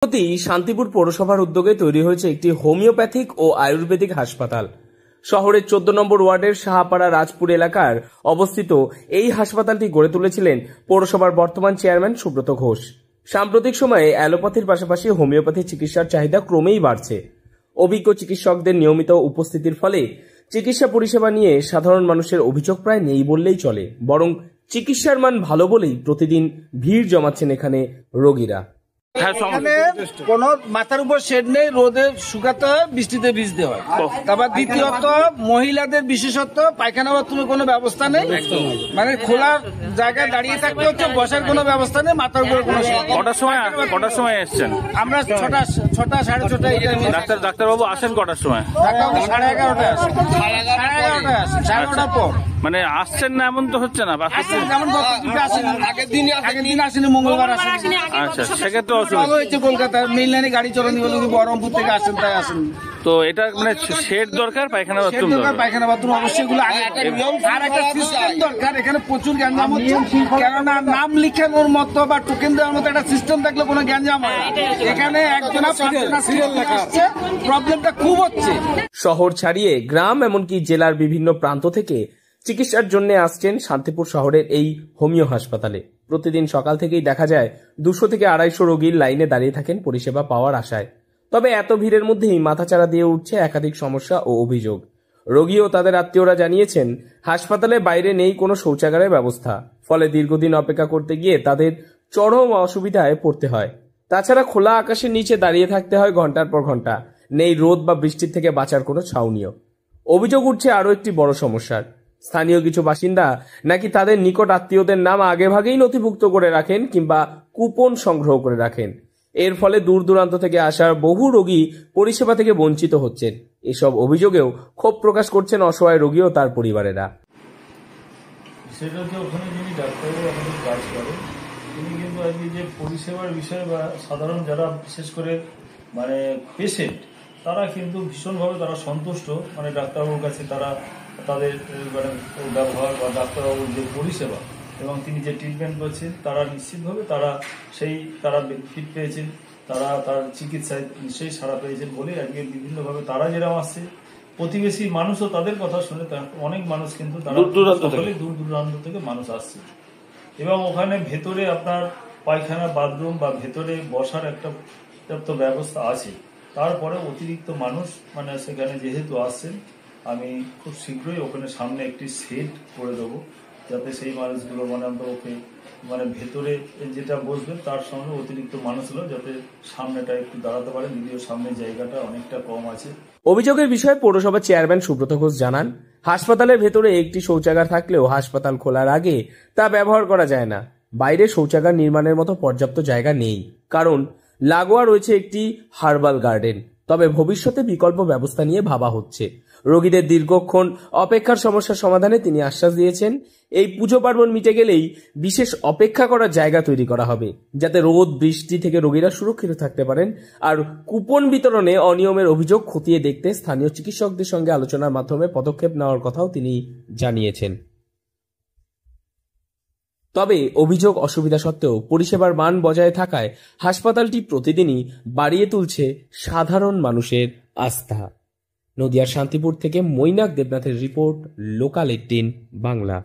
সম্প্রতি শান্তিপুর পৌরসভার উদ্যোগে তৈরি হয়েছে একটি হোমিওপ্যাথিক ও আয়ুর্বেদিক হাসপাতাল। শহরের 14 নম্বর ওয়ার্ডের সাহাপাড়া রাজপুর এলাকার অবস্থিত এই হাসপাতালটি গড়ে তুলেছিলেন পৌরসভার বর্তমান চেয়ারম্যান সুব্রত ঘোষ। সাম্প্রতিক সময়ে অ্যালোপ্যাথির পাশাপাশি হোমিওপ্যাথি চিকিৎসার চাহিদা ক্রমেই বাড়ছে। অভিজ্ঞ চিকিৎসকদের নিয়মিত উপস্থিতির ফলে চিকিৎসা পরিষেবা নিয়ে সাধারণ মানুষের অভিযোগ প্রায় নেই বললেই চলে, বরং চিকিৎসার মান ভালো বলেই প্রতিদিন ভিড় জমাচ্ছেন এখানে রোগীরা। এখানে কোন মাথার উপর শেড নেই, রোদে শুকাতে হয়, বৃষ্টিতে ভিজতে হয়। তারপর দ্বিতীয়ত মহিলাদের বিশেষত্ব পায়খানা বাথরুমের কোনো ব্যবস্থা নেই, মানে খোলা জায়গায় দাঁড়িয়ে থাকতে হচ্ছে, বসার কোনো ব্যবস্থা নেই, মাথার উপরে কোনো। কটার সময় এসছেন? আমরা ছটা 6:30। ডাক্তারবাবু আসেন কটার সময়? ডাক্তারবাবু 11:30টায় আসেন। 11:30 পর মানে আসছেন না এমন তো হচ্ছে না? যেমন আগের দিন আসেনি, মঙ্গলবার আসেনি। আচ্ছা, সেক্ষেত্রে হয়েছে কলকাতার মেইন লাইনে গাড়ি চলেনি বলে বহরমপুর থেকে আসেন, তাই আসেন। তো এটা মানে শেড দরকার, পায়খানা বাথরুম দরকার। পায়খানা বাথরুম অবশ্যই এগুলো আগে, আর একটা সিস্টেম দরকার। এখানে প্রচুর গ্যাঞ্জাম হচ্ছে, কেননা নাম লিখানোর মতো বা টোকেন দেওয়ার মতো একটা সিস্টেম থাকলে কোনো গ্যাঞ্জাম হয়। এখানে একজনা আসছে, প্রবলেমটা খুব হচ্ছে। শহর ছাড়িয়ে গ্রাম এমনকি জেলার বিভিন্ন প্রান্ত থেকে চিকিৎসার জন্য আসছেন শান্তিপুর শহরের এই হোমিও হাসপাতালে। প্রতিদিন সকাল থেকেই দেখা যায় 200 থেকে 250 রোগীর লাইনে দাঁড়িয়ে থাকেন পরিষেবা পাওয়ার আশায়। তবে এত ভিড়ের মধ্যেই মাথাচাড়া দিয়ে উঠছে একাধিক সমস্যা ও অভিযোগ। রোগী ও তাদের আত্মীয়রা জানিয়েছেন, হাসপাতালের বাইরে নেই কোনো শৌচাগারের ব্যবস্থা, ফলে দীর্ঘদিন অপেক্ষা করতে গিয়ে তাদের চরম অসুবিধায় পড়তে হয়। তাছাড়া খোলা আকাশের নিচে দাঁড়িয়ে থাকতে হয় ঘন্টার পর ঘন্টা, নেই রোদ বা বৃষ্টির থেকে বাঁচার কোনো ছাউনিও। অভিযোগ উঠছে আরও একটি বড় সমস্যার। স্থানীয় কিছু বাসিন্দা নাকি তাদের নিকট আত্মীয়দের নাম আগেভাগেই নথিভুক্ত করে রাখেন কিংবা কুপন সংগ্রহ করে রাখেন। এর ফলে দূর দূরান্ত থেকে আসা বহু রোগী পরিষেবা থেকে বঞ্চিত হচ্ছেন। এসব অভিযোগেও ক্ষোভ প্রকাশ করছেন অসহায় রোগী ও তার পরিবারেরা। সেটা যে ওখানে যিনি ডাক্তারবাবু আমাদের কাজ করেন, তিনি কিন্তু আজকে যে পরিষেবার বিষয়ে বা সাধারণ যারা বিশেষ করে মানে পেশেন্ট, তারা কিন্তু ভীষণভাবে তারা সন্তুষ্ট। মানে ডাক্তারবাবুর কাছে তারা তাদের মানে ব্যবহার বা ডাক্তারবাবুর যে পরিষেবা এবং তিনি যে ট্রিটমেন্ট করছেন, তারা নিশ্চিতভাবে তারা ফিট পেয়েছেন, তারা তার চিকিৎসায় নিশ্চয়ই সাড়া পেয়েছেন বলে আজকে বিভিন্নভাবে তারা যেরকম আসছে, প্রতিবেশী মানুষও তাদের কথা শুনে অনেক মানুষ কিন্তু তারা দূর দূরান্ত থেকে মানুষ আসছে। এবং ওখানে ভেতরে আপনার পায়খানা বাথরুম বা ভেতরে বসার একটা তো ব্যবস্থা আছে, তারপরে অতিরিক্ত মানুষ মানে সেখানে যেহেতু আসছেন, আমি খুব শীঘ্রই ওখানে সামনে একটি শেড করে দেবো, যাতে সেই মানুষগুলো মানে আমরা ওকে মানে ভেতরে যেটা বসবে তার সঙ্গে অতিরিক্ত মানুষ হলো যাতে সামনেটা একটু দাঁড়াতে পারে, যদিও সামনে জায়গাটা অনেকটা কম আছে। অভিযোগের বিষয়ে পৌরসভার চেয়ারম্যান সুব্রত ঘোষ জানান, হাসপাতালের ভেতরে একটি শৌচাগার থাকলেও হাসপাতাল খোলার আগে তা ব্যবহার করা যায় না। বাইরে শৌচাগার নির্মাণের মতো পর্যাপ্ত জায়গা নেই, কারণ লাগোয়া রয়েছে একটি হার্বাল গার্ডেন। তবে ভবিষ্যতে বিকল্প ব্যবস্থা নিয়ে ভাবা হচ্ছে। রোগীদের দীর্ঘক্ষণ অপেক্ষার সমস্যার সমাধানে তিনি আশ্বাস দিয়েছেন, এই পুজো পার্বণ মিটে গেলেই বিশেষ অপেক্ষা করার জায়গা তৈরি করা হবে, যাতে রোদ বৃষ্টি থেকে রোগীরা সুরক্ষিত থাকতে পারেন। আর কুপন বিতরণে অনিয়মের অভিযোগ খতিয়ে দেখতে স্থানীয় চিকিৎসকদের সঙ্গে আলোচনার মাধ্যমে পদক্ষেপ নেওয়ার কথাও তিনি জানিয়েছেন। তবে অভিযোগ অসুবিধা সত্ত্বেও পরিষেবার মান বজায় থাকায় হাসপাতালটি প্রতিদিনই বাড়িয়ে তুলছে সাধারণ মানুষের আস্থা। নদিয়ার শান্তিপুর থেকে মৈনাক দেবনাথের রিপোর্ট, লোকাল 18 বাংলা।